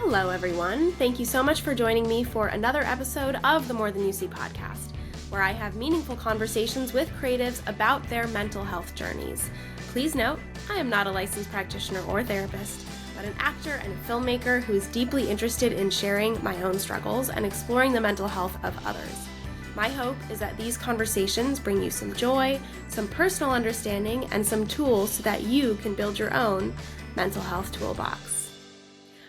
Hello, everyone. Thank you so much for joining me for another episode of the More Than You See podcast, where I have meaningful conversations with creatives about their mental health journeys. Please note, I am not a licensed practitioner or therapist, but an actor and a filmmaker who is deeply interested in sharing my own struggles and exploring the mental health of others. My hope is that these conversations bring you some joy, some personal understanding, and some tools so that you can build your own mental health toolbox.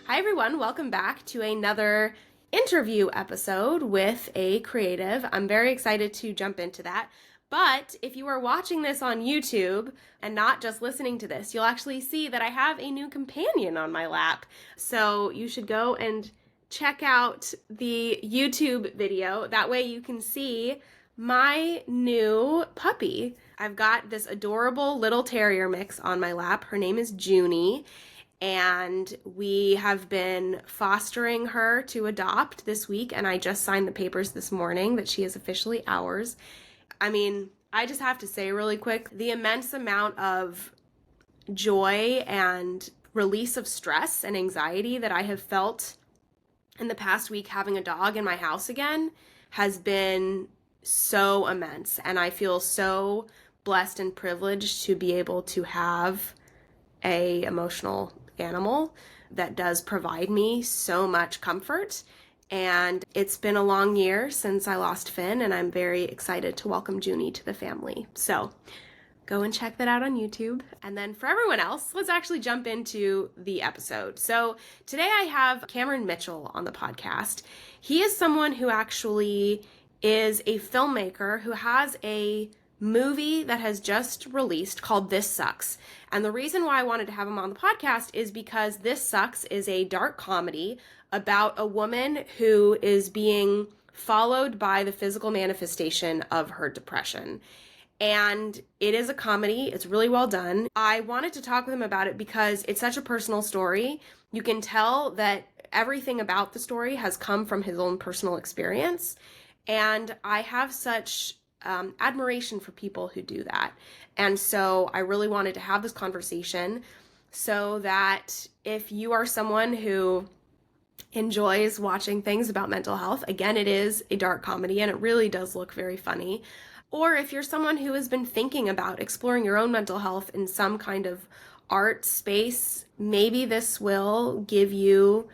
Hi everyone, welcome back to another interview episode with a creative. I'm very excited to jump into that. But if you are watching this on YouTube and not just listening to this, you'll actually see that I have a new companion on my lap. So you should go and check out the YouTube video. That way you can see my new puppy. I've got this adorable little terrier mix on my lap. Her name is Junie. And we have been fostering her to adopt this week, and I just signed the papers this morning that she is officially ours. I mean, I just have to say really quick, the immense amount of joy and release of stress and anxiety that I have felt in the past week having a dog in my house again has been so immense, and I feel so blessed and privileged to be able to have a emotional animal that does provide me so much comfort. And it's been a long year since I lost Finn, and I'm very excited to welcome Junie to the family. So go and check that out on YouTube. And then for everyone else, let's actually jump into the episode. So today I have Cameron Mitchell on the podcast. He is someone who actually is a filmmaker who has a movie that has just released called This Sucks. And the reason why I wanted to have him on the podcast is because This Sucks is a dark comedy about a woman who is being followed by the physical manifestation of her depression. And it is a comedy. It's really well done. I wanted to talk with him about it because it's such a personal story. You can tell that everything about the story has come from his own personal experience. And I have such admiration for people who do that. And so I really wanted to have this conversation so that if you are someone who enjoys watching things about mental health, again, it is a dark comedy and it really does look very funny. Or if you're someone who has been thinking about exploring your own mental health in some kind of art space, maybe this will give you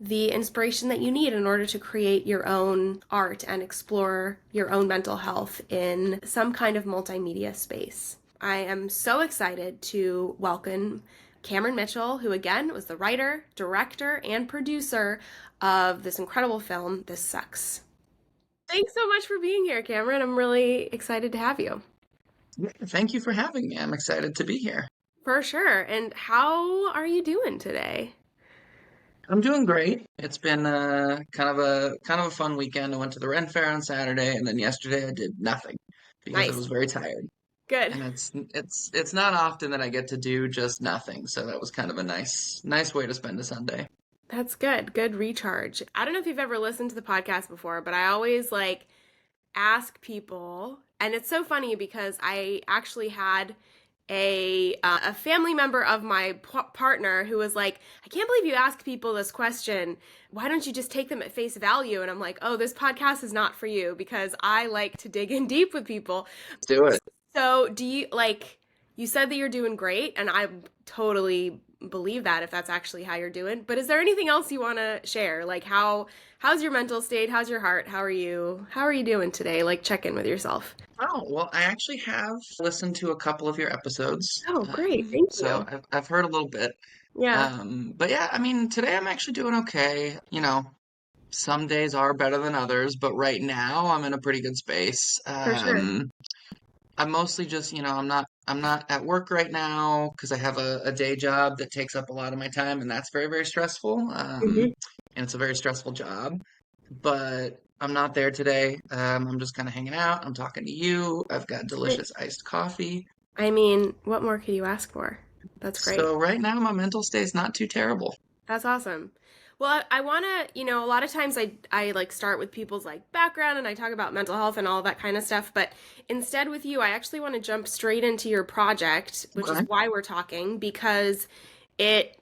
the inspiration that you need in order to create your own art and explore your own mental health in some kind of multimedia space. I am so excited to welcome Cameron Mitchell, who again was the writer, director, and producer of this incredible film, This Sucks. Thanks so much for being here, Cameron. I'm really excited to have you. Thank you for having me. I'm excited to be here. For sure. And how are you doing today? I'm doing great. It's been kind of a fun weekend. I went to the Ren Fair on Saturday, and then yesterday I did nothing because I Nice. was very tired. Good. And it's not often that I get to do just nothing, so that was kind of a nice way to spend a Sunday. That's good. Good recharge. I don't know if you've ever listened to the podcast before, but I always ask people, and it's so funny because I actually had a family member of my partner who was like, I can't believe you ask people this question. Why don't you just take them at face value? And I'm like, oh, this podcast is not for you because I like to dig in deep with people. Let's do it. So do you, you said that you're doing great, and I totally believe that if that's actually how you're doing. But is there anything else you want to share? Like how's your mental state? How's your heart? How are you doing today? Check in with yourself. Oh, well, I actually have listened to a couple of your episodes. Oh, great. Thank So you. I've heard a little bit. Yeah, But yeah, I mean, today I'm actually doing okay. Some days are better than others, but right now I'm in a pretty good space. for sure. I'm mostly just, I'm not at work right now because I have a day job that takes up a lot of my time, and that's very, very stressful. Hmm. And it's a very stressful job, but I'm not there today. I'm just kind of hanging out. I'm talking to you. I've got delicious iced coffee. I mean, what more could you ask for? That's great. So right now my mental state is not too terrible. That's awesome. Well, I want to, a lot of times I start with people's background and I talk about mental health and all that kind of stuff. But instead with you, I actually want to jump straight into your project, which is Okay. why we're talking, because it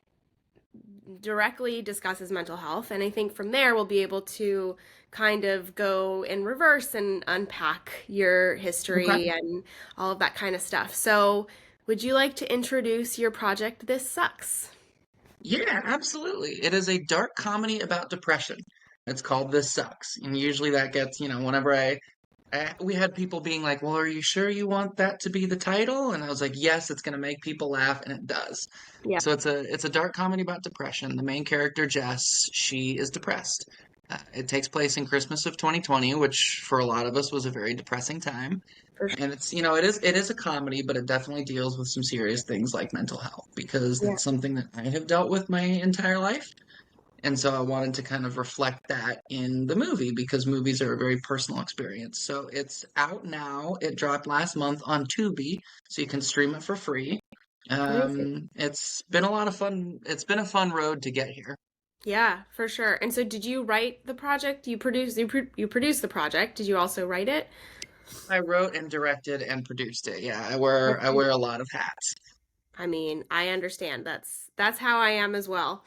directly discusses mental health. And I think from there, we'll be able to kind of go in reverse and unpack your Okay. history and all of that kind of stuff. So, would you like to introduce your project, This Sucks? Yeah, absolutely. It is a dark comedy about depression. It's called This Sucks. And usually that gets, whenever we had people being like, "Well, are you sure you want that to be the title?" And I was like, "Yes, it's going to make people laugh," and it does. Yeah, So it's a dark comedy about depression. The main character, Jess, she is depressed. It takes place in Christmas of 2020, which for a lot of us was a very depressing time. for sure. And it is a comedy, but it definitely deals with some serious things like mental health because Yeah, it's something that I have dealt with my entire life. And so I wanted to kind of reflect that in the movie because movies are a very personal experience. So it's out now. It dropped last month on Tubi, so you can stream it for free. amazing. It's been a lot of fun. It's been a fun road to get here. Yeah, for sure. And so, did you write the project? You produced the project. Did you also write it? I wrote and directed and produced it. Yeah, I wear a lot of hats. I mean, I understand. That's how I am as well.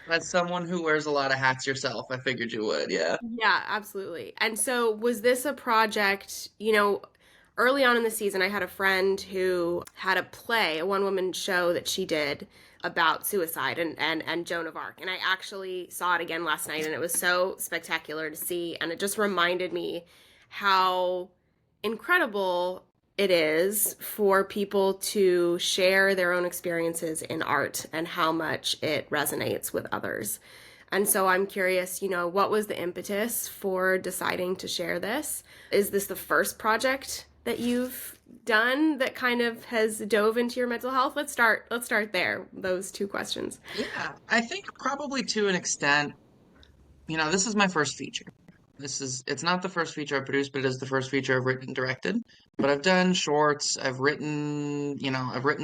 As someone who wears a lot of hats yourself, I figured you would. Yeah. Yeah, absolutely. And so, was this a project, early on in the season, I had a friend who had a play, a one-woman show that she did about suicide and Joan of Arc. And I actually saw it again last night, and it was so spectacular to see. And it just reminded me how incredible it is for people to share their own experiences in art and how much it resonates with others. And so I'm curious, what was the impetus for deciding to share this? Is this the first project that you've done that kind of has dove into your mental health? Let's start there. Those two questions. Yeah, I think probably to an extent, this is my first feature. It's not the first feature I produced, but it is the first feature I've written and directed. But I've done shorts, I've written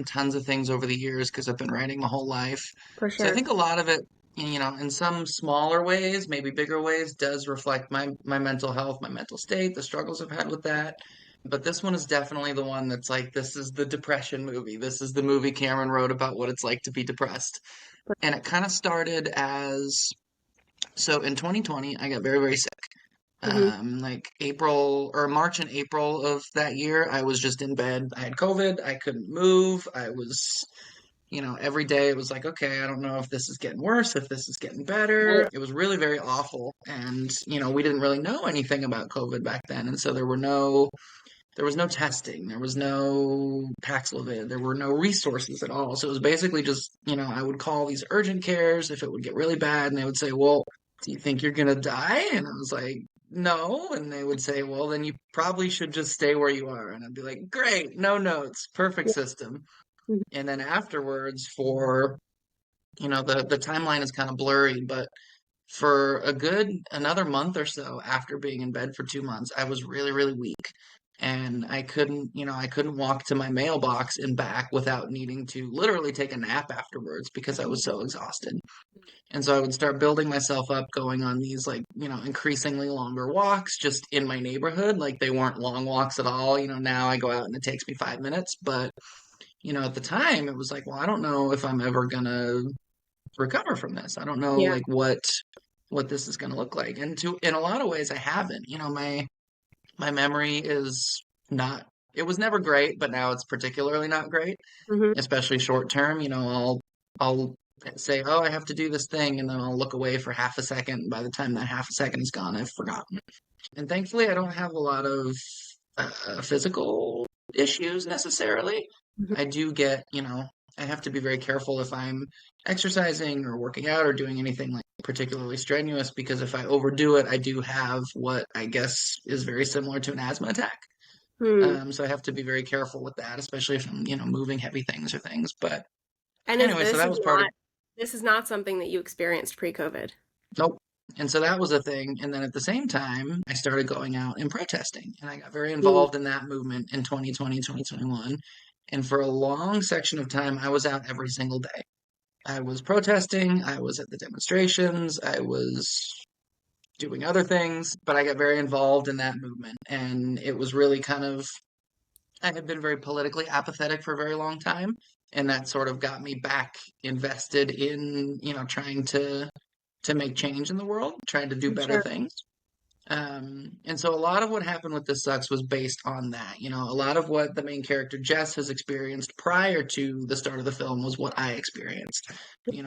tons of things over the years because I've been writing my whole life. For So I sure. think a lot of it, in some smaller ways, maybe bigger ways, does reflect my mental health, my mental state, the struggles I've had with that. But this one is definitely the one that's like, this is the depression movie. This is the movie Cameron wrote about what it's like to be depressed. And it kind of started as so in 2020, I got very, very sick. Hmm. Like April or March and April of that year, I was just in bed. I had COVID. I couldn't move. Every day it was like, okay, I don't know if this is getting worse, if this is getting better. It was really very awful. And, we didn't really know anything about COVID back then. And so there was no testing, there was no Paxlovid, there were no resources at all. So it was basically just, I would call these urgent cares if it would get really bad, and they would say, "Well, do you think you're gonna die?" And I was like, "No." And they would say, "Well, then you probably should just stay where you are." And I'd be like, "Great, no notes, perfect system." And then afterwards, for the timeline is kind of blurry, but for a good another month or so after being in bed for 2 months, I was really, really weak. And I couldn't walk to my mailbox and back without needing to literally take a nap afterwards because I was so exhausted. And so I would start building myself up going on these like, increasingly longer walks just in my neighborhood. Like they weren't long walks at all. Now I go out and it takes me 5 minutes. But, at the time it was like, well, I don't know if I'm ever gonna recover from this. I don't know Yeah. like what this is going to look like. And in a lot of ways I haven't. My memory is not it was never great, but now it's particularly not great, Hmm. especially short term. I'll say, "Oh, I have to do this thing," and then I'll look away for half a second. And by the time that half a second is gone, I've forgotten. And thankfully, I don't have a lot of physical issues necessarily. I do get, I have to be very careful if I'm exercising or working out or doing anything like particularly strenuous because if I overdo it, I do have what I guess is very similar to an asthma attack. Hmm. So I have to be very careful with that, especially if I'm, moving heavy things or things. But And is anyway, so this that is was part of not this is not something that you experienced pre-COVID? nope. And so that was a thing. And then at the same time, I started going out and protesting. And I got very Mm. involved in that movement in 2020, 2021. And for a long section of time, I was out every single day. I was protesting, I was at the demonstrations, I was doing other things, but I got very involved in that movement. And it was really kind of I had been very politically apathetic for a very long time, and that sort of got me back invested in, trying to make change in the world, trying to do For better sure. things. And so a lot of what happened with This Sucks was based on that. A lot of what the main character Jess has experienced prior to the start of the film was what I experienced.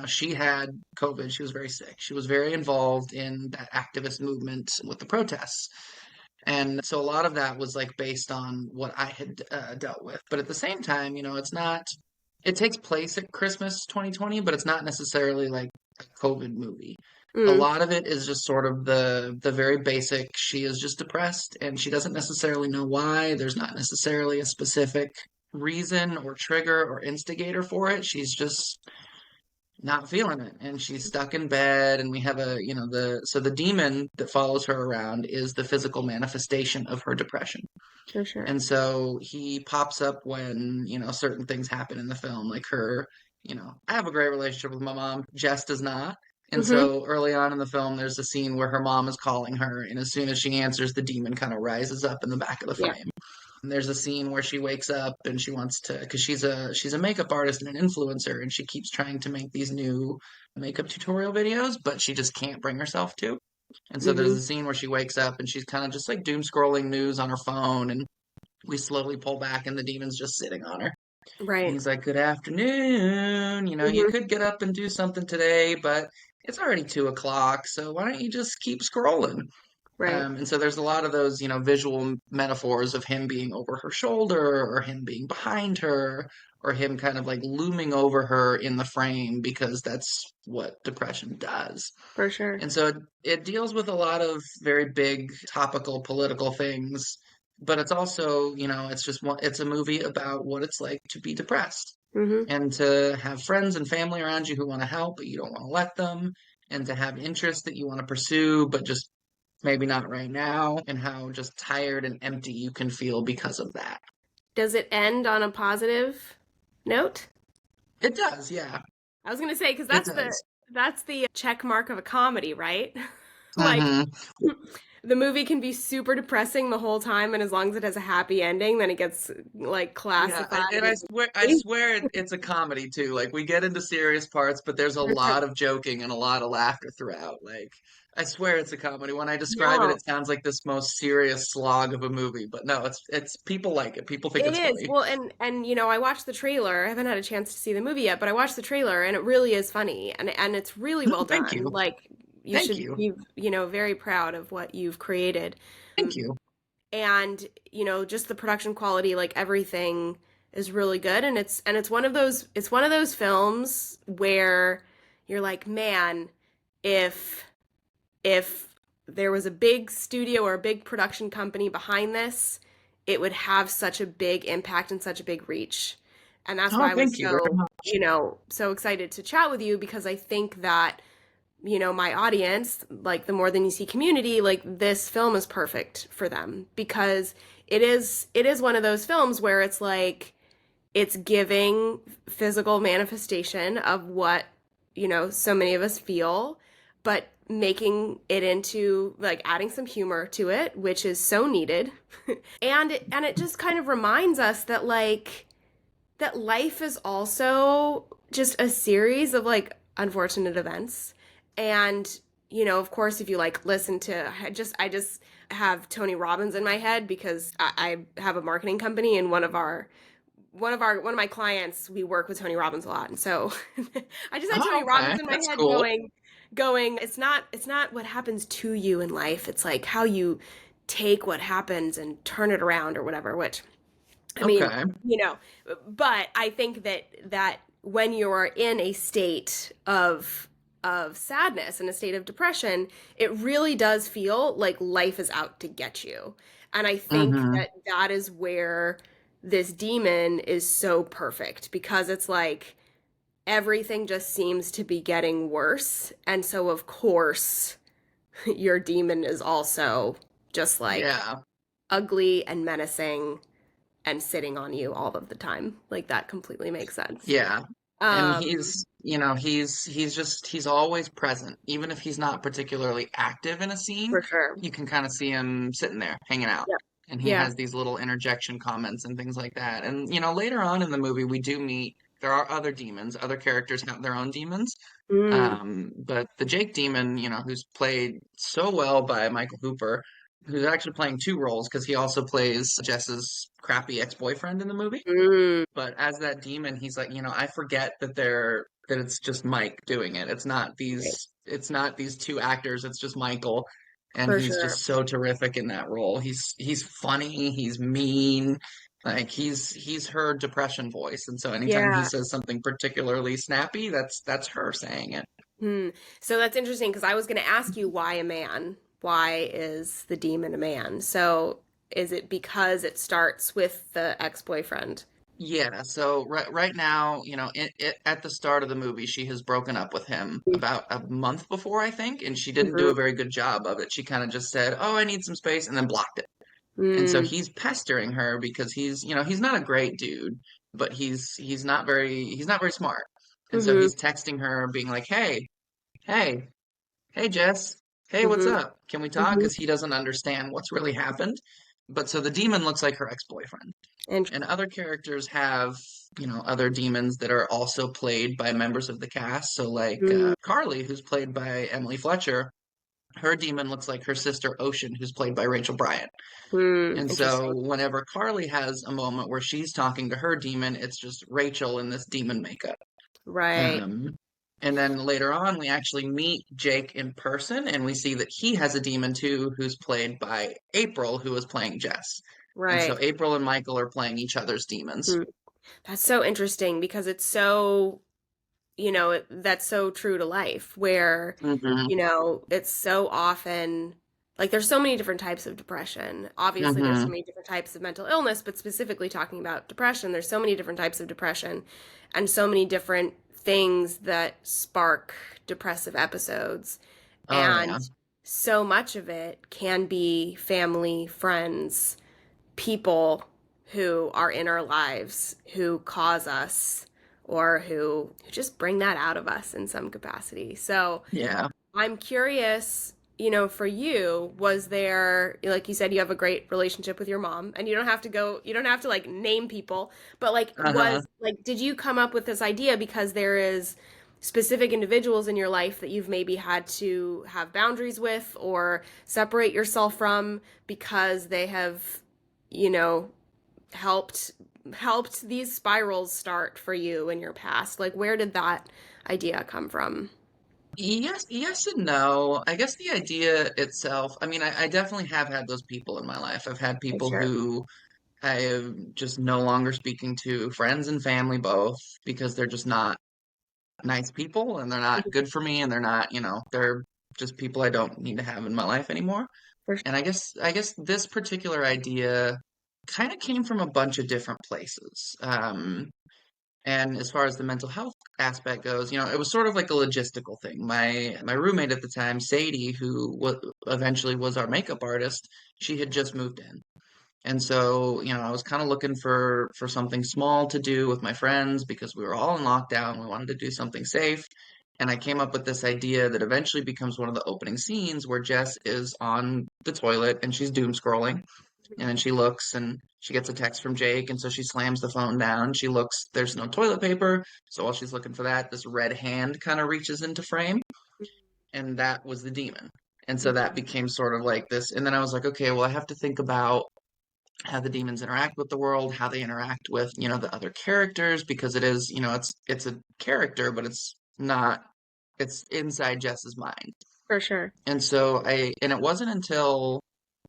She had COVID. She was very sick. She was very involved in that activist movement with the protests. And so a lot of that was like based on what I had dealt with. But at the same time, it's not, it takes place at Christmas 2020, but it's not necessarily like a COVID movie. A Mm, lot of it is just sort of the very basic, she is just depressed and she doesn't necessarily know why. There's not necessarily a specific reason or trigger or instigator for it. She's just not feeling it and she's stuck in bed, and we have the demon that follows her around is the physical manifestation of her depression. for sure. And so he pops up when, certain things happen in the film, like her, I have a great relationship with my mom. Jess does not. And Hmm. so early on in the film, there's a scene where her mom is calling her, and as soon as she answers, the demon kind of rises up in the back of the Yeah. frame. And there's a scene where she wakes up and she wants to, because she's a makeup artist and an influencer, and she keeps trying to make these new makeup tutorial videos, but she just can't bring herself to. And so there's Hmm. a scene where she wakes up and she's kind of just like doom scrolling news on her phone, and we slowly pull back and the demon's just sitting on her. And Right. he's like, "Good afternoon. You Hmm. could get up and do something today, but it's already 2 o'clock, so why don't you just keep scrolling?" Right. And so there's a lot of those, visual metaphors of him being over her shoulder or him being behind her or him kind of like looming over her in the frame because that's what depression does. For sure. And so it deals with a lot of very big topical political things, but it's also, it's a movie about what it's like to be depressed Hmm. and to have friends and family around you who want to help, but you don't want to let them, and to have interests that you want to pursue, but just maybe not right now, and how just tired and empty you can feel because of that. Does it end on a positive note? It does, yeah. I was gonna say because It that's does. the check mark of a comedy, right? Like Hmm. the movie can be super depressing the whole time, and as long as it has a happy ending, then it gets like Yeah, classified and I as swear, a it's a comedy too. Like we get into serious parts, but there's a for sure. lot of joking and a lot of laughter throughout. Like I swear it's a comedy. When I describe it, No, it sounds like this most serious slog of a movie, but no, it's people like it. People think it it's is. funny. Well, and I watched the trailer. I haven't had a chance to see the movie yet, but I watched the trailer and it really is funny and it's really well Thank done. you, Like you thank should you, be, very proud of what you've created. thank you. And just the production quality, like everything is really good, and it's one of those films where you're like, man, if if there was a big studio or a big production company behind this, it would have such a big impact and such a big reach. And that's Oh, why I was thank you very so, much. so excited to chat with you, because I think that my audience, like the More Than You See community, like this film is perfect for them, because it is one of those films where it's like it's giving physical manifestation of what, so many of us feel, but making it into like adding some humor to it, which is so needed. And it just kind of reminds us that that life is also just a series of like unfortunate events. And of course, if you like listen to, I just have Tony Robbins in my head, because I have a marketing company, and one of my clients, we work with Tony Robbins a lot. And so I just had Oh, Tony okay, Robbins in my that's head cool. going, it's not what happens to you in life. It's like how you take what happens and turn it around or whatever, which I mean, Okay. you know, but I think that when you're in a state of sadness and a state of depression, it really does feel like life is out to get you. And I think Mm-hmm. that is where this demon is so perfect, because it's like everything just seems to be getting worse. And so of course, your demon is also just like Yeah. ugly and menacing and sitting on you all of the time. Like that completely makes sense. Yeah. And Um, he's always present. Even if he's not particularly active in a scene, for sure. you can kind of see him sitting there, hanging out. Yep. and he Yeah. has these little interjection comments and things like that. And later on in the movie, we do meet there are other demons. Other characters have their own demons. Mm, But the Jake demon, who's played so well by Michael Hooper, who's actually playing two roles because he also plays Jess's crappy ex-boyfriend in the movie. mm, But as that demon, he's like, I forget that it's just Mike doing it. right. It's not these two actors, it's just Michael. And For he's sure. just so terrific in that role. He's funny, he's mean, like he's her depression voice. And so anytime he Yeah. says something particularly snappy, that's her saying it. Hmm. So that's interesting because I was going to ask you why a man? Why is the demon a man? So is it because it starts with the ex-boyfriend? Yeah, so right now, at the start of the movie, she has broken up with him about a month before, I think, and she didn't do Mm-hmm. a very good job of it. She kind of just said, "Oh, I need some space," and then blocked it. And so Mm, he's pestering her because he's not a great dude, but he's not very smart. And so mm-hmm. he's texting her, being like, hey, hey, Jess, hey, what's Mm-hmm. up? Can we talk? Mm-hmm. Because he doesn't understand what's really happened. But so the demon looks like her ex-boyfriend. And Interesting. other characters have, other demons that are also played by members of the cast. So, like Mm, Carly, who's played by Emily Fletcher, her demon looks like her sister Ocean, who's played by Rachel Bryant. And so, interesting. whenever Carly has a moment where she's talking to her demon, it's just Rachel in this demon makeup. Right. Um, and then later on, we actually meet Jake in person, and we see that he has a demon too, who's played by April, who is playing Jess. And so Right. April and Michael are playing each other's demons. Hmm. That's so interesting because it's so, that's so true to life where, Hmm. it's so often like there's so many different types of depression. Obviously, there's so Hmm. many different types of mental illness, but specifically talking about depression, there's so many different types of depression and so many different things that spark depressive episodes. Oh And yeah. so much of it can be family, friends, people who are in our lives who cause us or who just bring that out of us in some capacity. So Yeah. I'm curious, for you, was there, like you said, you have a great relationship with your mom, and you don't have to like name people, but like, Uh-huh. did you come up with this idea because there is specific individuals in your life that you've maybe had to have boundaries with or separate yourself from because they have, you know, helped these spirals start for you in your past? Like, where did that idea come from? Yes and no. I guess the idea itself, I mean, I definitely have had those people in my life. I've had For people sure. who I am just no longer speaking to, friends and family both, because they're just not nice people and they're not good for me and they're not, they're just people I don't need to have in my life anymore. For sure. And I guess this particular idea kind of came from a bunch of different places. And as far as the mental health aspect goes, it was sort of like a logistical thing. My roommate at the time, Sadie, who eventually was our makeup artist, she had just moved in. And so, I was kind of looking for something small to do with my friends because we were all in lockdown. We wanted to do something safe. And I came up with this idea that eventually becomes one of the opening scenes where Jess is on the toilet and she's doom scrolling. And then she looks and she gets a text from Jake. And so she slams the phone down. She looks, there's no toilet paper. So while she's looking for that, this red hand kind of reaches into frame. And that was the demon. And so Mhm. that became sort of like this. And then I was like, okay, well, I have to think about how the demons interact with the world, how they interact with, the other characters, because it is, it's a character, but it's not, it's inside Jess's mind. For sure. And so and it wasn't until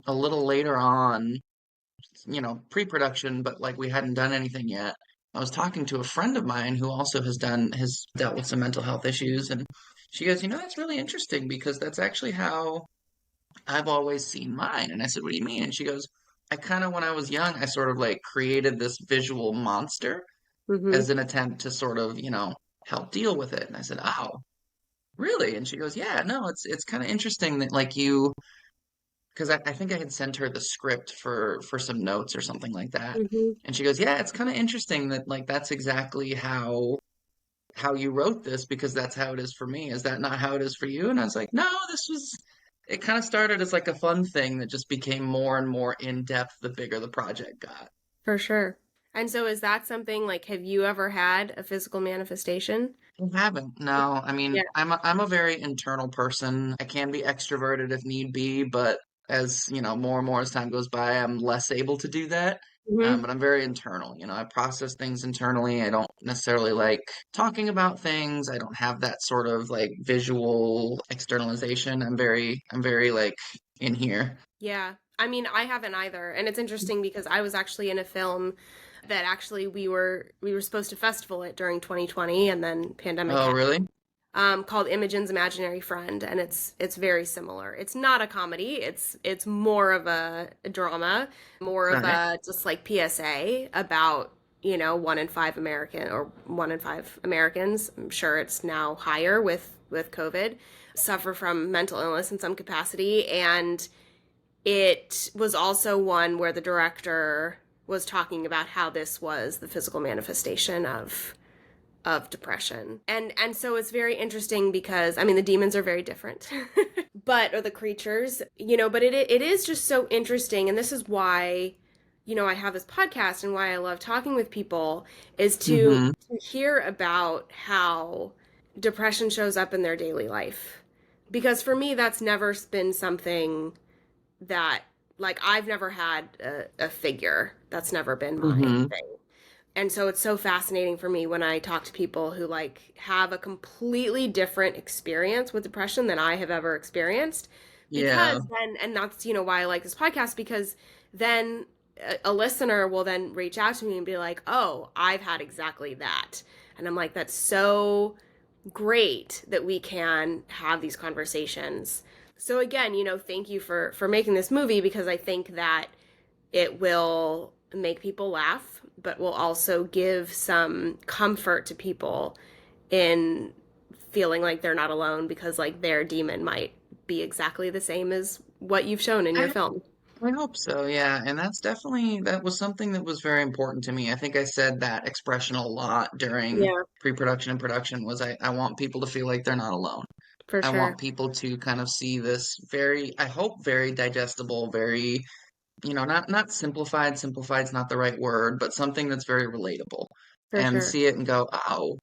a little later on, pre-production, but like we hadn't done anything yet. I was talking to a friend of mine who also has dealt with some mental health issues, and she goes, that's really interesting because that's actually how I've always seen mine. And I said, what do you mean? And she goes, I kind of, when I was young, I sort of like created this visual monster Hmm. as an attempt to sort of, help deal with it. And I said, oh, really? And she goes, yeah, no, it's kind of interesting that like because I think I had sent her the script for some notes or something like that. Hmm. And she goes, yeah, it's kind of interesting that like that's exactly how you wrote this because that's how it is for me. Is that not how it is for you? And I was like, no, it kind of started as like a fun thing that just became more and more in depth the bigger the project got. For sure. And so is that something like, have you ever had a physical manifestation? I haven't. No, I mean, Yeah. I'm a very internal person. I can be extroverted if need be, but as, more and more as time goes by, I'm less able to do that. Hmm. But I'm very internal. I process things internally. I don't necessarily like talking about things. I don't have that sort of like visual externalization. I'm very like in here. Yeah. I mean, I haven't either. And it's interesting because I was actually in a film that actually we were supposed to festival it during 2020 and then pandemic Oh, happened. really? Called Imogen's Imaginary Friend, and it's very similar. It's not a comedy. It's more of a drama, more of Okay. a just like PSA about, 1 in 5 American or 1 in 5 Americans. I'm sure it's now higher with COVID, suffer from mental illness in some capacity, and it was also one where the director was talking about how this was the physical manifestation of depression. And so it's very interesting because I mean the demons are very different. But or the creatures, but it is just so interesting, and this is why I have this podcast and why I love talking with people is Mm-hmm. to hear about how depression shows up in their daily life. Because for me that's never been something that like I've never had a figure. That's never been my Mm-hmm. thing. And so it's so fascinating for me when I talk to people who like have a completely different experience with depression than I have ever experienced. Yeah. Because then, and that's, why I like this podcast, because then a listener will then reach out to me and be like, oh, I've had exactly that. And I'm like, that's so great that we can have these conversations. So again, thank you for making this movie because I think that it will make people laugh, but will also give some comfort to people in feeling like they're not alone because like their demon might be exactly the same as what you've shown in your I film. I hope so, yeah. And that was something that was very important to me. I think I said that expression a lot during Yeah, pre-production and production was I want people to feel like they're not alone. for I sure. want people to kind of see this very, I hope very digestible, very, not simplified. Simplified's not the right word, but something that's very relatable. For And sure. see it and go, oh,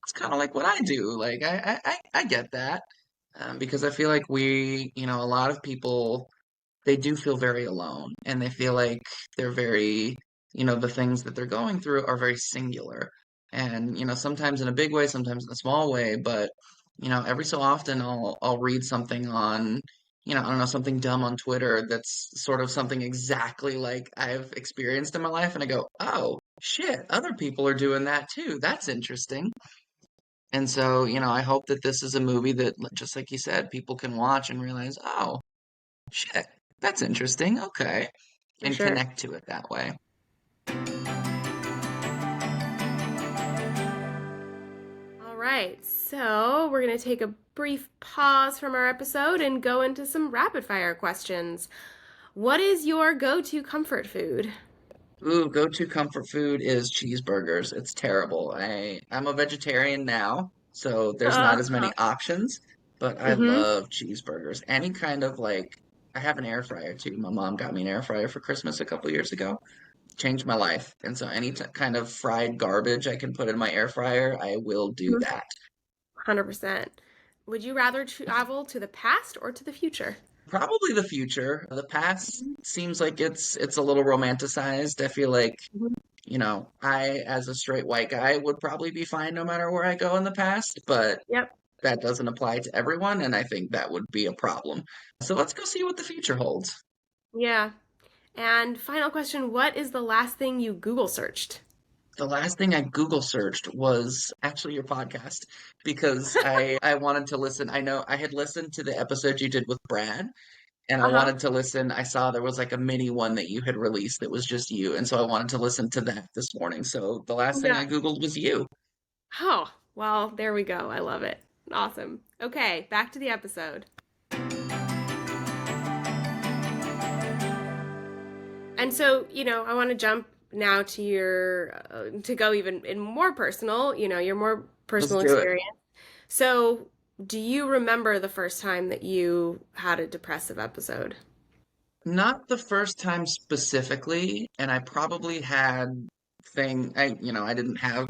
it's kind of like what I do. Like I get that. Because I feel like a lot of people they do feel very alone and they feel like they're very, the things that they're going through are very singular. And, sometimes in a big way, sometimes in a small way, but, every so often I'll read something on, I don't know, something dumb on Twitter that's sort of something exactly like I've experienced in my life and I go, "Oh, shit, other people are doing that too. That's interesting." And so, I hope that this is a movie that, just like you said, people can watch and realize, "Oh, shit, that's interesting. Okay." For And sure. connect to it that way. All right. So we're going to take a brief pause from our episode and go into some rapid fire questions. What is your go-to comfort food? Ooh, go-to comfort food is cheeseburgers. It's terrible. I'm a vegetarian now, so there's not as many options, but I Mm-hmm. love cheeseburgers. Any kind of like I have an air fryer too. My mom got me an air fryer for Christmas a couple years ago. Changed my life. And so any kind of fried garbage I can put in my air fryer, I will do Mm-hmm. that. 100%. Would you rather travel to the past or to the future? Probably the future. The past seems like it's a little romanticized. I feel like, Mhm. I as a straight white guy would probably be fine no matter where I go in the past, but Yep. that doesn't apply to everyone, and I think that would be a problem. So let's go see what the future holds. Yeah. And final question, what is the last thing you Google searched? The last thing I Google searched was actually your podcast because I wanted to listen. I know I had listened to the episode you did with Brad, and I Uh-huh. wanted to listen. I saw there was like a mini one that you had released that was just you, and so I wanted to listen to that this morning. So the last thing Yeah. I Googled was you. Oh, well, there we go. I love it. Awesome. Okay, back to the episode. And so, I want to jump now to to go even in more personal, your more Let's personal do it. experience. So, Do you remember the first time that you had a depressive episode? Not the first time specifically, and I probably had I didn't have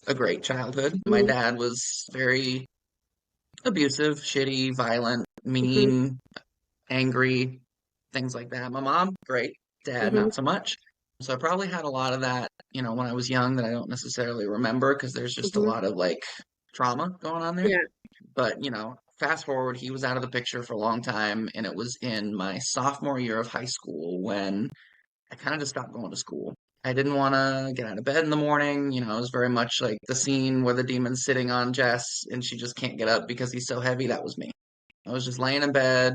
a great childhood. My Mm-hmm. dad was very abusive, shitty, violent, Hmm. mean, angry, things like that. My mom, great. Dad, Hmm. not so much. So I probably had a lot of that, when I was young that I don't necessarily remember because there's just a Hmm. lot of like trauma going on there. Yeah. But, fast forward, he was out of the picture for a long time, and it was in my sophomore year of high school when I kind of just stopped going to school. I didn't want to get out of bed in the morning. It was very much like the scene where the demon's sitting on Jess and she just can't get up because he's so heavy. That was me. I was just laying in bed.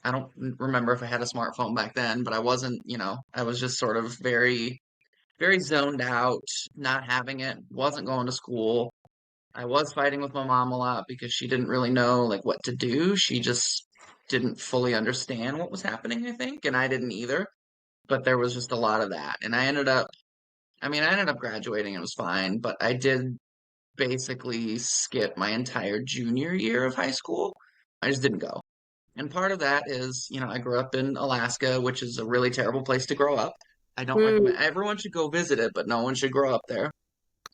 I don't remember if I had a smartphone back then, but I wasn't, I was just sort of very, very zoned out, not having it, wasn't going to school. I was fighting with my mom a lot because she didn't really know like what to do. She just didn't fully understand what was happening, I think, and I didn't either. But there was just a lot of that. And I ended up graduating, it was fine, but I did basically skip my entire junior year of high school. I just didn't go. And part of that is, I grew up in Alaska, which is a really terrible place to grow up. I don't recommend Mm. everyone should go visit it, but no one should grow up there.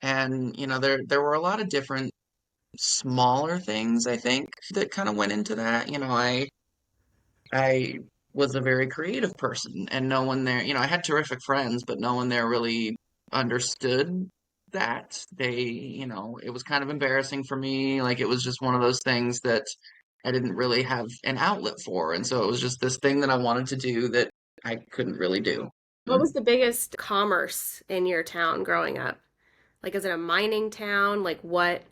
And, there were a lot of different smaller things I think that kind of went into that. I was a very creative person and no one there, I had terrific friends, but no one there really understood that. It was kind of embarrassing for me. Like it was just one of those things that I didn't really have an outlet for. And so it was just this thing that I wanted to do that I couldn't really do. What was the biggest commerce in your town growing up? Like, is it a mining town? Like, what?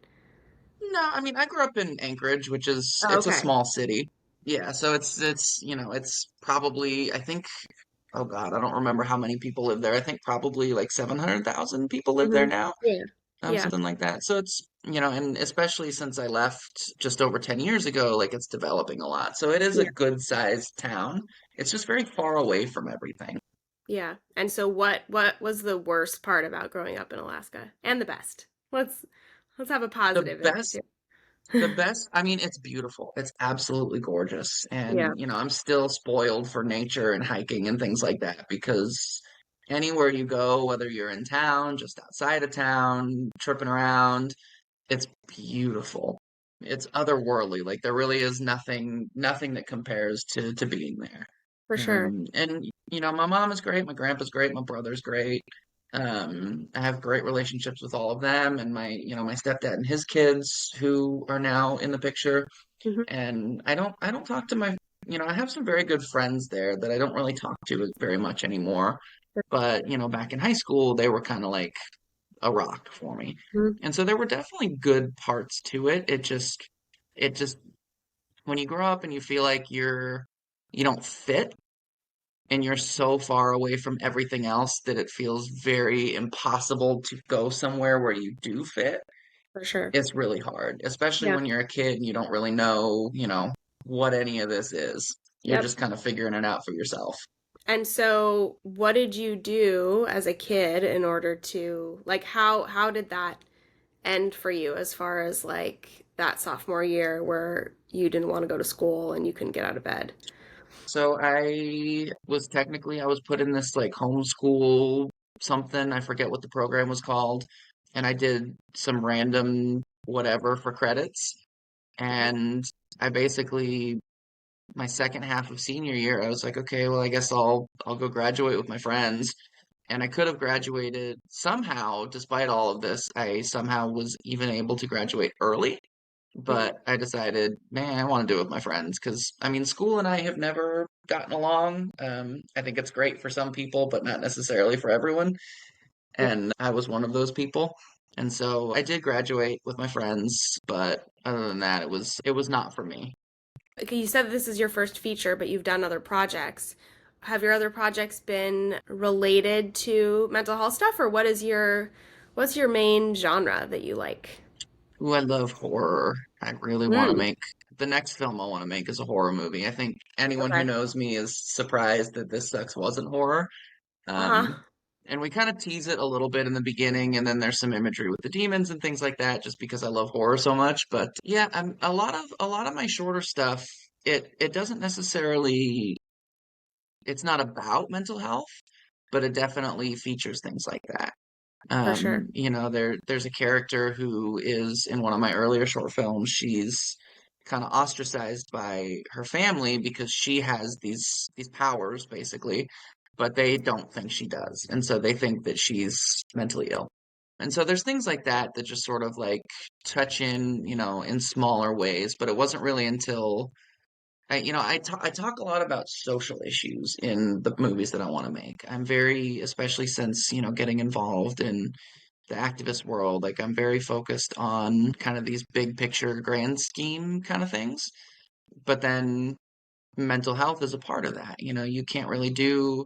No, I mean, I grew up in Anchorage, which is Oh, it's a okay. small city. Yeah, so it's probably I think oh God, I don't remember how many people live there. I think probably like 700,000 people live there Hmm. now, Yeah. Yeah. something like that. So it's, and especially since I left just over 10 years ago, like it's developing a lot. So it is a Yeah. good sized town. It's just very far away from everything. Yeah. And so what was the worst part about growing up in Alaska? And the best? Let's have a The positive in best there The too. best, I mean, it's beautiful. It's absolutely gorgeous. Yeah. And, I'm still spoiled for nature and hiking and things like that because anywhere you go, whether you're in town, just outside of town, tripping around, it's beautiful. It's otherworldly. Like there really is nothing that compares to being there. For sure. And my mom is great, my grandpa's great, my brother's great. I have great relationships with all of them, and my stepdad and his kids who are now in the picture. Hmm. And I don't talk to I have some very good friends there that I don't really talk to very much anymore. But back in high school, they were kind of like a rock for me. And so there were definitely good parts to it. It just when you grow up and you feel like you don't fit and you're so far away from everything else that it feels very impossible to go somewhere where you do fit. For sure. It's really hard, especially Yeah. when you're a kid and you don't really know, what any of this is. You're Yep. just kind of figuring it out for yourself. And so what did you do as a kid in order to like how did that end for you as far as like that sophomore year where you didn't want to go to school and you couldn't get out of bed? So I was put in this like homeschool something. I forget what the program was called. And I did some random whatever for credits. And I basically my second half of senior year, I was like, okay, well, I guess I'll go graduate with my friends. And I could have graduated somehow, despite all of this. I somehow was even able to graduate early, Mhm. but I decided, man, I want to do it with my friends because I mean, school and I have never gotten along. I think it's great for some people, but not necessarily for everyone. Yeah. And I was one of those people. And so I did graduate with my friends, but other than that, it was not for me. Okay, you said this is your first feature, but you've done other projects. Have your other projects been related to mental health stuff, or what's your main genre that you like? Ooh, I love horror. I really want to Mm, make the next film I want to make is a horror movie. I think anyone who okay. knows me is surprised that this sucks wasn't horror. Uh-huh. Um, And we kind of tease it a little bit in the beginning, and then there's some imagery with the demons and things like that, just because I love horror so much. But yeah, a lot of my shorter stuff, it doesn't necessarily, it's not about mental health, but it definitely features things like that. For sure. There's a character who is in one of my earlier short films. She's kind of ostracized by her family because she has these powers basically, but they don't think she does. And so they think that she's mentally ill. And so there's things like that that just sort of like touch in smaller ways, but it wasn't really until I talk a lot about social issues in the movies that I want to make. I'm very, especially since, getting involved in the activist world, like I'm very focused on kind of these big picture, grand scheme kind of things. But then mental health is a part of that. You can't really do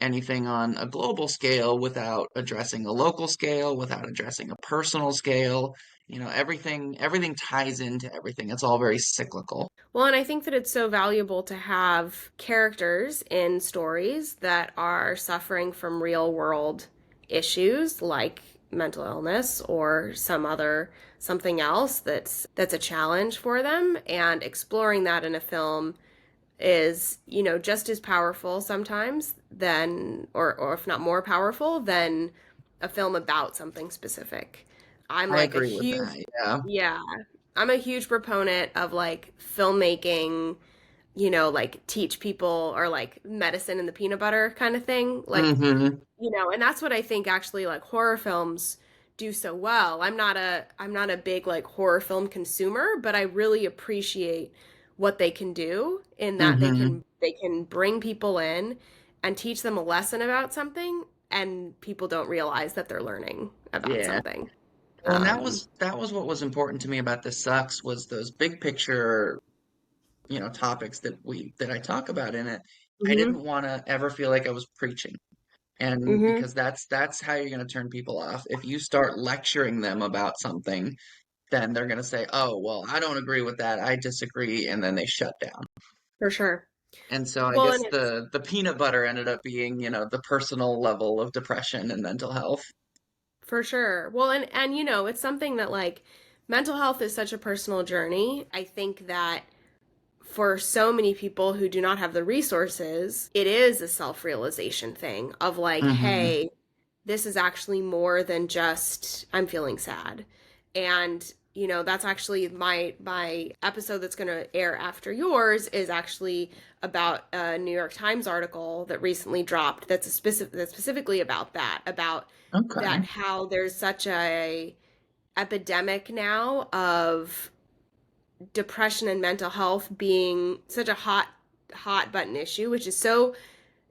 anything on a global scale without addressing a local scale, without addressing a personal scale. Everything ties into everything. It's all very cyclical. Well, and I think that it's so valuable to have characters in stories that are suffering from real world issues like mental illness or something else that's a challenge for them, and exploring that in a film is, just as powerful sometimes than, or if not more powerful than a film about something specific. I'm I like a agree with huge, that. Yeah. yeah, I'm a huge proponent of like filmmaking, like teach people, or like medicine in the peanut butter kind of thing. Like, Hmm. and that's what I think actually like horror films do so well. I'm not a big like horror film consumer, but I really appreciate what they can do in that Hmm. they can bring people in and teach them a lesson about something, and people don't realize that they're learning about Yeah. something. Well, and that Um, was that was what was important to me about This Sucks was those big picture, topics that I talk about in it. I mhm, didn't want to ever feel like I was preaching. And mhm, because that's how you're going to turn people off. If you start lecturing them about something, then they're going to say, "Oh, well, I don't agree with that. I disagree," and then they shut down. for sure. And so I Well, and guess it's the peanut butter ended up being, the personal level of depression and mental health. For sure. Well, and it's something that like mental health is such a personal journey. I think that for so many people who do not have the resources, it is a self-realization thing of like, Hmm. hey, this is actually more than just I'm feeling sad. And that's actually my episode that's going to air after yours is actually about a New York Times article that recently dropped that's specifically about that Okay. how there's such a epidemic now of depression and mental health being such a hot button issue, which is so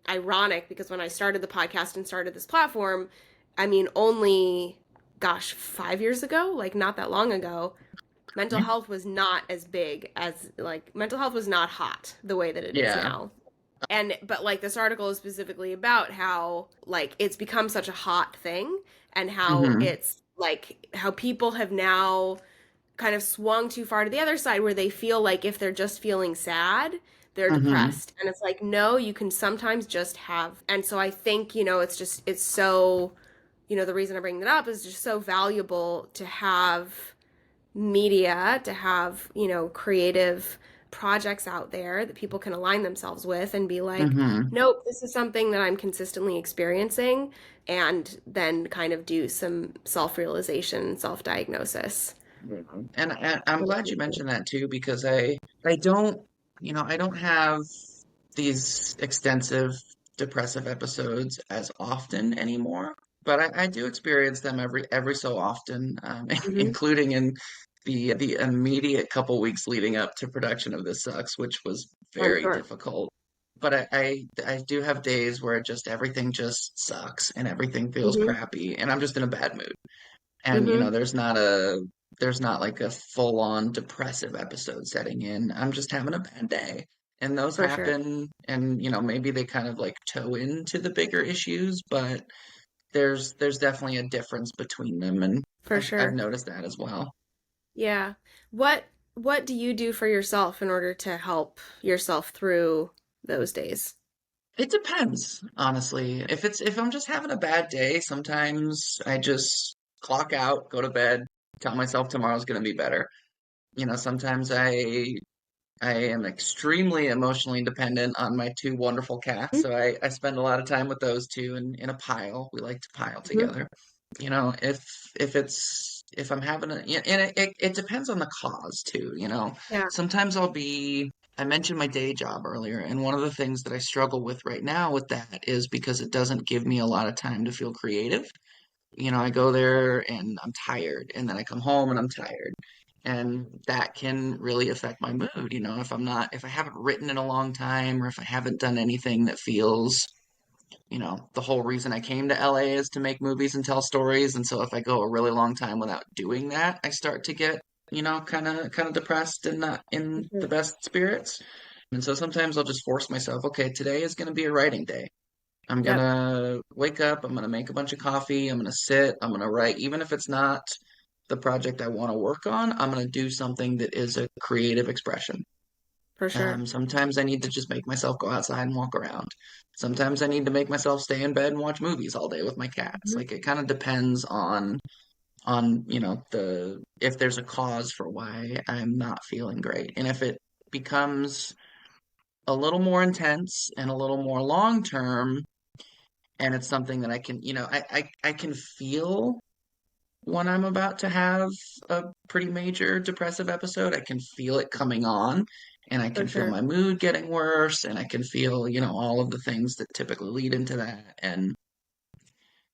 ironic because when I started the podcast and started this platform, I mean, only, gosh, 5 years ago, like not that long ago, mental Yeah. health was not as big as, like, mental health was not hot the way that it is Yeah. now. But like this article is specifically about how, like, it's become such a hot thing, and how Hmm. it's like how people have now kind of swung too far to the other side where they feel like if they're just feeling sad, they're Hmm. depressed. And it's like, no, you can sometimes just have. And so I think, it's so, the reason I bring that up is just so valuable to have media, to have, creative projects out there that people can align themselves with and be like, Hmm. nope, this is something that I'm consistently experiencing, and then kind of do some self-realization, self-diagnosis. Yeah. And I'm glad you mentioned that too, because I don't, I don't have these extensive depressive episodes as often anymore, but I do experience them every so often, Mm-hmm. including in the immediate couple weeks leading up to production of This Sucks, which was I'm very sure. difficult. But I do have days where everything just sucks and everything feels Mm-hmm. crappy, and I'm just in a bad mood. And Mm-hmm. there's not like a full on depressive episode setting in. I'm just having a bad day. And those For sure. happen, and maybe they kind of like toe into the bigger issues, but there's definitely a difference between them, and For I've sure. noticed that as well. Yeah. What do you do for yourself in order to help yourself through those days? It depends, honestly. If I'm just having a bad day, sometimes I just clock out, go to bed, tell myself tomorrow's going to be better. Sometimes I am extremely emotionally dependent on my two wonderful cats, so I spend a lot of time with those two in a pile. We like to pile Mhm. together. If I'm having a, yeah, and it depends on the cause too. Yeah, Sometimes I mentioned my day job earlier, and one of the things that I struggle with right now with that is because it doesn't give me a lot of time to feel creative. I go there and I'm tired, and then I come home and I'm tired. And that can really affect my mood, if I haven't written in a long time, or if I haven't done anything that feels, the whole reason I came to LA is to make movies and tell stories. And so if I go a really long time without doing that, I start to get, kind of depressed and not in mhm. the best spirits. And so sometimes I'll just force myself, okay, today is going to be a writing day. I'm Yep, gonna wake up, I'm gonna make a bunch of coffee, I'm gonna sit, I'm gonna write, even if it's not the project I want to work on, I'm gonna do something that is a creative expression. for sure. Sometimes I need to just make myself go outside and walk around. Sometimes I need to make myself stay in bed and watch movies all day with my cats. Mhm. Like it kind of depends on the if there's a cause for why I'm not feeling great. And if it becomes a little more intense and a little more long term, and it's something that I can, I can feel when I'm about to have a pretty major depressive episode. I can feel it coming on, and I For can feel sure. my mood getting worse, and I can feel, all of the things that typically lead into that. And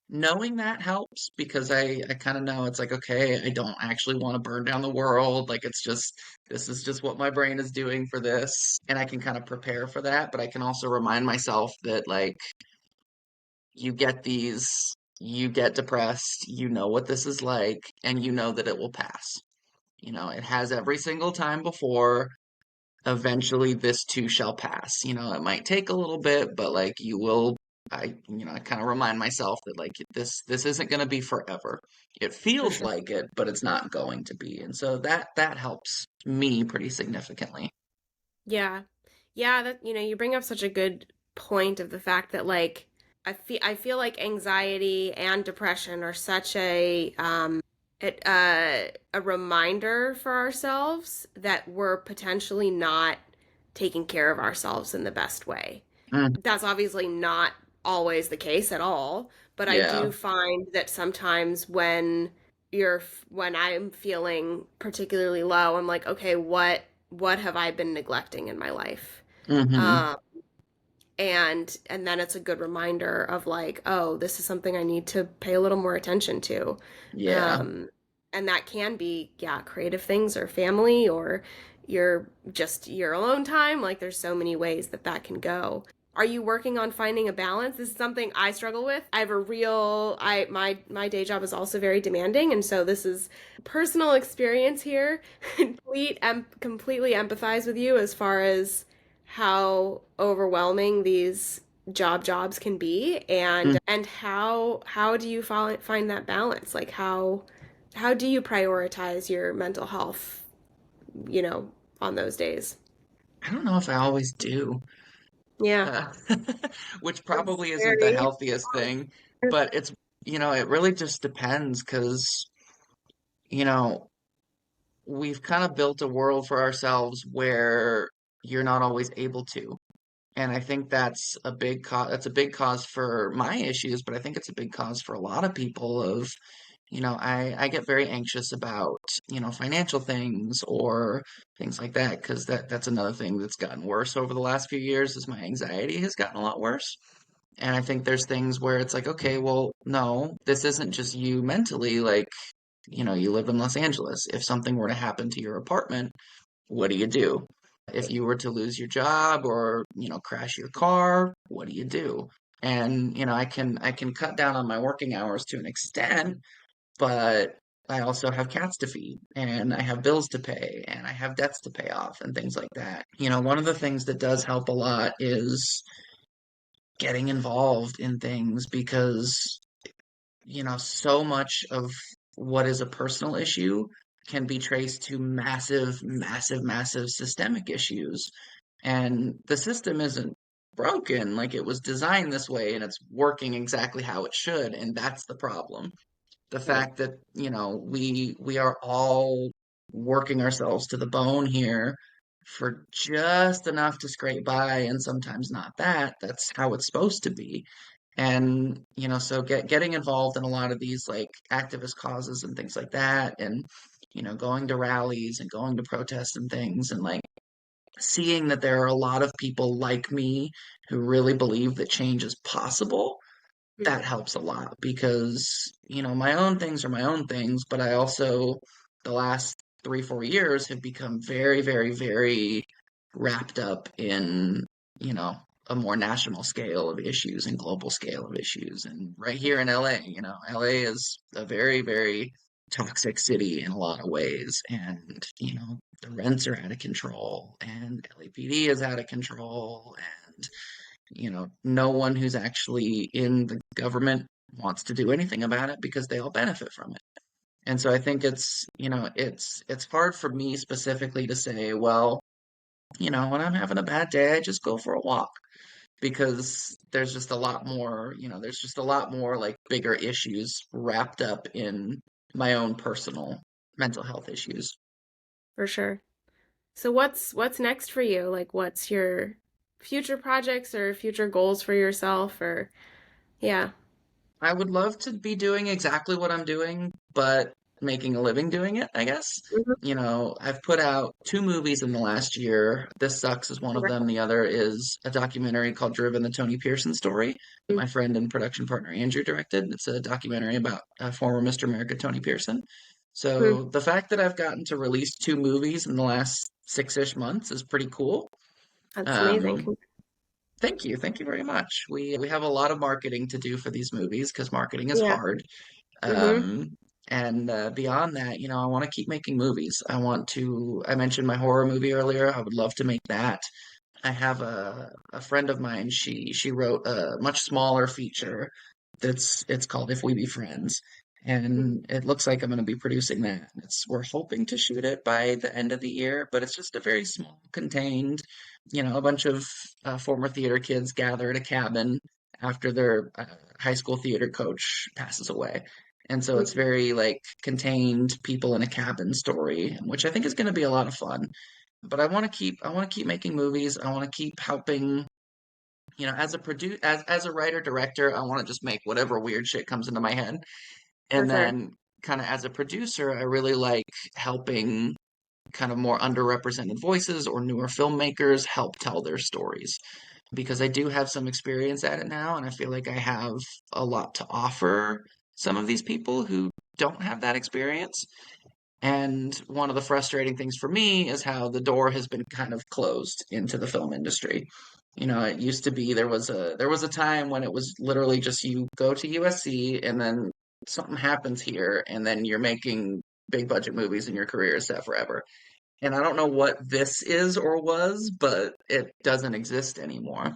knowing that helps because I kind of know it's like, okay, I don't actually want to burn down the world. Like this is just what my brain is doing for this. And I can kind of prepare for that, but I can also remind myself that like you get depressed, you know what this is like, and you know that it will pass. It has every single time before. Eventually, this too shall pass. It might take a little bit, but like you will. I kind of remind myself that like this isn't going to be forever. It For feels sure. like it, but it's not going to be. And so that helps me pretty significantly. Yeah. Yeah, that you bring up such a good point of the fact that like I feel like anxiety and depression are such a reminder for ourselves that we're potentially not taking care of ourselves in the best way. Mm, That's obviously not always the case at all, but I yeah. do find that sometimes when I'm feeling particularly low, I'm like, okay, what have I been neglecting in my life? Hmm. Um, and then it's a good reminder of like, oh, this is something I need to pay a little more attention to. Yeah. Um, and that can be, yeah, creative things or family or your alone time. Like there's so many ways that that can go. Are you working on finding a balance? This is something I struggle with. I have a real I my day job is also very demanding, and so this is personal experience here. Completely empathize with you as far as how overwhelming these jobs can be, and how do you find that balance, like how do you prioritize your mental health, you know on those days? I don't know if I always do. Yeah, uh, which that's probably isn't the very healthiest thing, but it really just depends because, you know, we've kind of built a world for ourselves where you're not always able to. And I think that's a big cause for my issues, but I think it's a big cause for a lot of people of, I get very anxious about, financial things or things like that, because that's another thing that's gotten worse over the last few years is my anxiety has gotten a lot worse. And I think there's things where it's like, okay, well, no, this isn't just you mentally. Like, you live in Los Angeles. If something were to happen to your apartment, what do you do? If you were to lose your job or, crash your car, what do you do? And, I can cut down on my working hours to an extent, but I also have cats to feed and I have bills to pay and I have debts to pay off and things like that. One of the things that does help a lot is getting involved in things because, so much of what is a personal issue can be traced to massive, massive, massive systemic issues. And the system isn't broken. Like it was designed this way and it's working exactly how it should. And that's the problem. The Right. fact that, we are all working ourselves to the bone here for just enough to scrape by and sometimes not that. That's how it's supposed to be. And, so getting involved in a lot of these like activist causes and things like that, and, going to rallies and going to protests and things, and like seeing that there are a lot of people like me who really believe that change is possible, Mm. that helps a lot because, my own things are my own things, but I also, the last 3, 4 years have become very, very, very wrapped up in, you know, a more national scale of issues and global scale of issues. And right here in LA, LA is a very, very toxic city in a lot of ways. And, the rents are out of control and LAPD is out of control. And no one who's actually in the government wants to do anything about it because they all benefit from it. And so I think it's hard for me specifically to say, well, when I'm having a bad day, I just go for a walk because there's just a lot more, there's just a lot more like bigger issues wrapped up in my own personal mental health issues. For sure. So what's next for you? Like what's your future projects or future goals for yourself or yeah. I would love to be doing exactly what I'm doing, but making a living doing it, I guess. Mhm. I've put out 2 movies in the last year. This Sucks is one of them. The other is a documentary called Driven, the Tony Pearson story that my friend and production partner Andrew directed. It's a documentary about former Mr. America Tony Pearson. Mhm. So the fact that I've gotten to release 2 movies in the last 6-ish months is pretty cool. That's amazing. Um, Thank you very much. We have a lot of marketing to do for these movies because marketing is Yeah. hard. Mhm. Um, and beyond that, I want to keep making movies. I mentioned my horror movie earlier. I would love to make that. I have a friend of mine. She wrote a much smaller feature it's called If We Be Friends. And it looks like I'm going to be producing that. We're hoping to shoot it by the end of the year, but it's just a very small, contained, a bunch of former theater kids gather at a cabin after their high school theater coach passes away. And so it's Mhm. very like contained people in a cabin story, which I think is going to be a lot of fun. But I want to keep making movies. I want to keep helping, as a writer director, I want to just make whatever weird shit comes into my head. For And sure. then kind of as a producer, I really like helping kind of more underrepresented voices or newer filmmakers help tell their stories because I do have some experience at it now and I feel like I have a lot to offer some of these people who don't have that experience. And one of the frustrating things for me is how the door has been kind of closed into the film industry. It used to be there was a time when it was literally just you go to USC and then something happens here and then you're making big budget movies and your career is set forever. And I don't know what this is or was, but it doesn't exist anymore.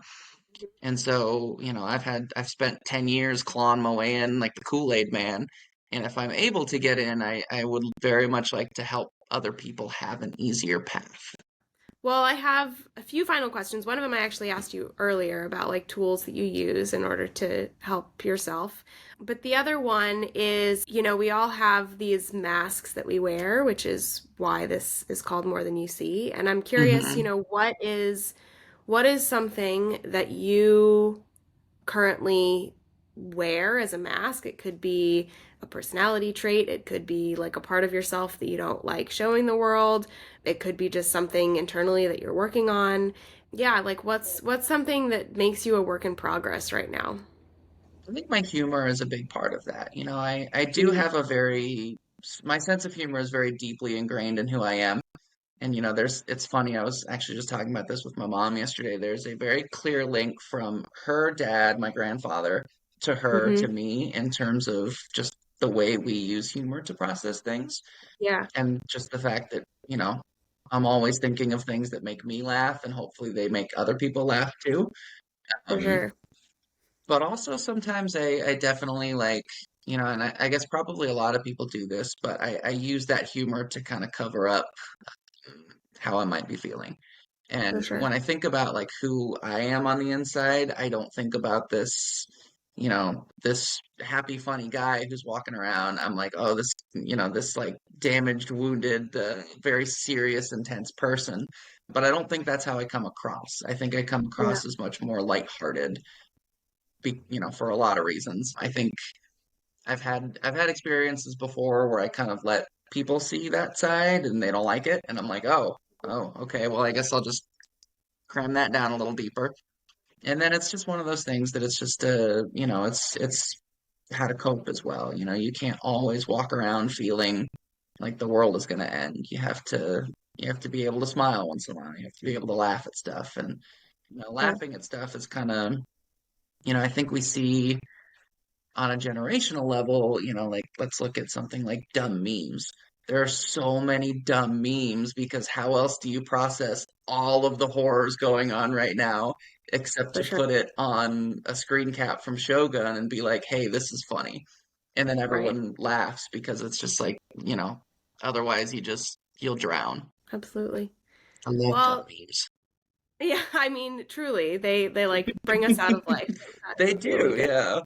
And so, I've spent 10 years clawing my way in like the Kool-Aid man. And if I'm able to get in, I would very much like to help other people have an easier path. Well, I have a few final questions. One of them I actually asked you earlier about like tools that you use in order to help yourself. But the other one is, we all have these masks that we wear, which is why this is called More Than You See. And I'm curious, Hmm. what is something that you currently wear as a mask? It could be a personality trait, it could be like a part of yourself that you don't like showing the world, it could be just something internally that you're working on. Yeah, like what's something that makes you a work in progress right now? I think my humor is a big part of that. I do Mm. have my sense of humor is very deeply ingrained in who I am. And it's funny, I was actually just talking about this with my mom yesterday. There's a very clear link from her dad, my grandfather, to her, to Mm-hmm. me, in terms of just the way we use humor to process things. Yeah, And just the fact that, I'm always thinking of things that make me laugh, and hopefully they make other people laugh too. for Um, sure. but also sometimes I definitely like, and I guess probably a lot of people do this, but I use that humor to kind of cover up how I might be feeling. For And sure. when I think about like who I am on the inside, I don't think about this, this happy, funny guy who's walking around. I'm like, oh, this like damaged, wounded, very serious, intense person. But I don't think that's how I come across. I think I come Yeah. across as much more lighthearted, for a lot of reasons. I think I've had experiences before where I kind of let people see that side and they don't like it, and I'm like, oh, okay, well, I guess I'll just cram that down a little deeper. And then it's just one of those things that it's just it's how to cope as well. You can't always walk around feeling like the world is going to end. You have to be able to smile once in a while. You have to be able to laugh at stuff, and Yeah. laughing at stuff is kind of, I think we see on a generational level, like let's look at something like dumb memes. There are so many dumb memes because how else do you process all of the horrors going on right now except For to sure. put it on a screen cap from Shogun and be like, hey, this is funny. And then Right. everyone laughs because it's just like, otherwise you'll drown. Absolutely. I love dumb Well, memes. yeah, I mean, truly, they like bring us out of life. They That's really do, good. yeah.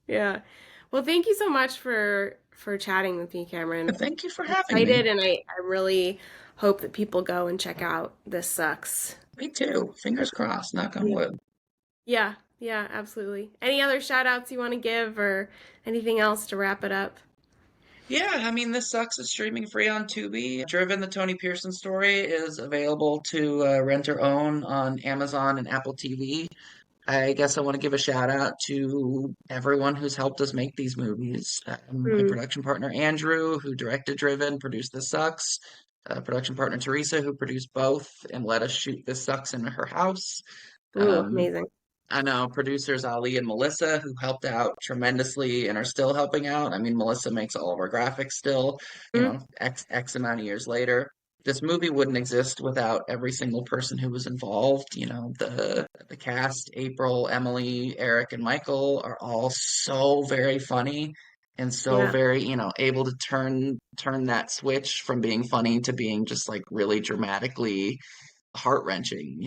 Yeah. Well, thank you so much for chatting with me, Cameron. Thank you for I'm having me. excited, and I really hope that people go and check out This Sucks. Me too. Fingers crossed, knock on Yeah. wood. Yeah, yeah, absolutely. Any other shout outs you want to give or anything else to wrap it up? Yeah, I mean, This Sucks is streaming free on Tubi. Driven, the Tony Pearson story, is available to rent or own on Amazon and Apple TV. I guess I want to give a shout out to everyone who's helped us make these movies. My Mm. production partner Andrew, who directed Driven, produced This Sucks. Production partner Teresa, who produced both and let us shoot This Sucks in her house. Ooh, Um, amazing. I know producers Ali and Melissa, who helped out tremendously and are still helping out. I mean, Melissa makes all of our graphics still, Mm. X amount of years later. This movie wouldn't exist without every single person who was involved. The cast, April, Emily, Eric, and Michael are all so very funny and so Yeah, very, able to turn that switch from being funny to being just like really dramatically heart-wrenching.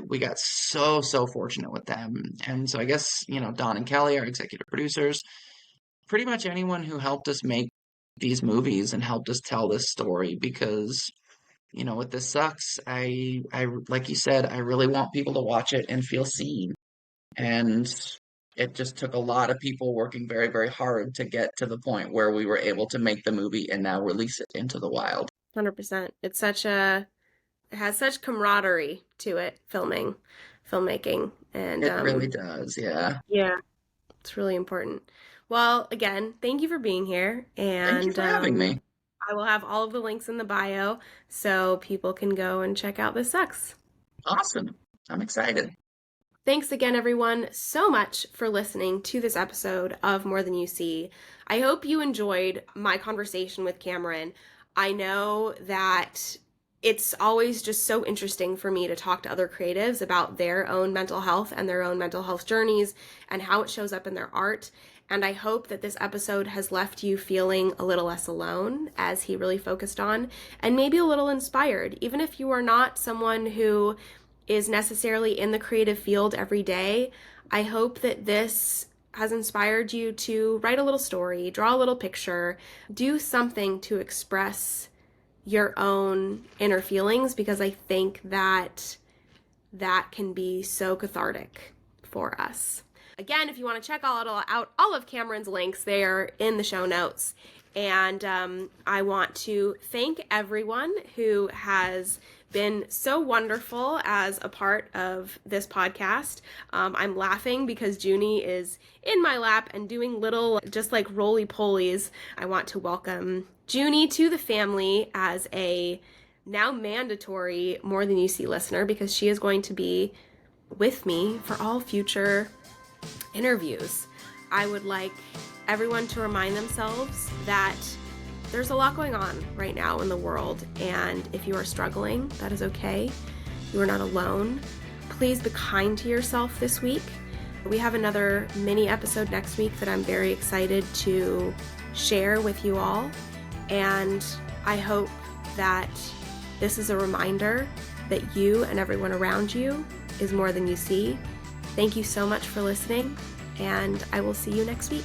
We got so fortunate with them. And so I guess, Don and Kelly, our executive producers, pretty much anyone who helped us make these movies and helped us tell this story because, with This Sucks, I like you said, I really want people to watch it and feel seen. And it just took a lot of people working very, very hard to get to the point where we were able to make the movie and now release it into the wild. 100%. It has such camaraderie to it, filmmaking. And It really does, yeah. yeah, it's really important. Well, again, thank you for being here. Thank you And for having me. I will have all of the links in the bio so people can go and check out This Sucks. Awesome. I'm excited. Thanks again, everyone, so much for listening to this episode of More Than You See. I hope you enjoyed my conversation with Cameron. I know that it's always just so interesting for me to talk to other creatives about their own mental health and their own mental health journeys and how it shows up in their art. And I hope that this episode has left you feeling a little less alone, as he really focused on, and maybe a little inspired, even if you are not someone who is necessarily in the creative field every day. I hope that this has inspired you to write a little story, draw a little picture, do something to express your own inner feelings, because I think that that can be so cathartic for us. Again, if you want to check out all of Cameron's links, they are in the show notes. And I want to thank everyone who has been so wonderful as a part of this podcast. I'm laughing because Junie is in my lap and doing little, just like roly-polies. I want to welcome Junie to the family as a now mandatory More Than You See listener, because she is going to be with me for all future interviews. I would like everyone to remind themselves that there's a lot going on right now in the world, and if you are struggling, that is okay. You are not alone. Please be kind to yourself this week. We have another mini episode next week that I'm very excited to share with you all, and I hope that this is a reminder that you and everyone around you is more than you see. Thank you so much for listening, and I will see you next week.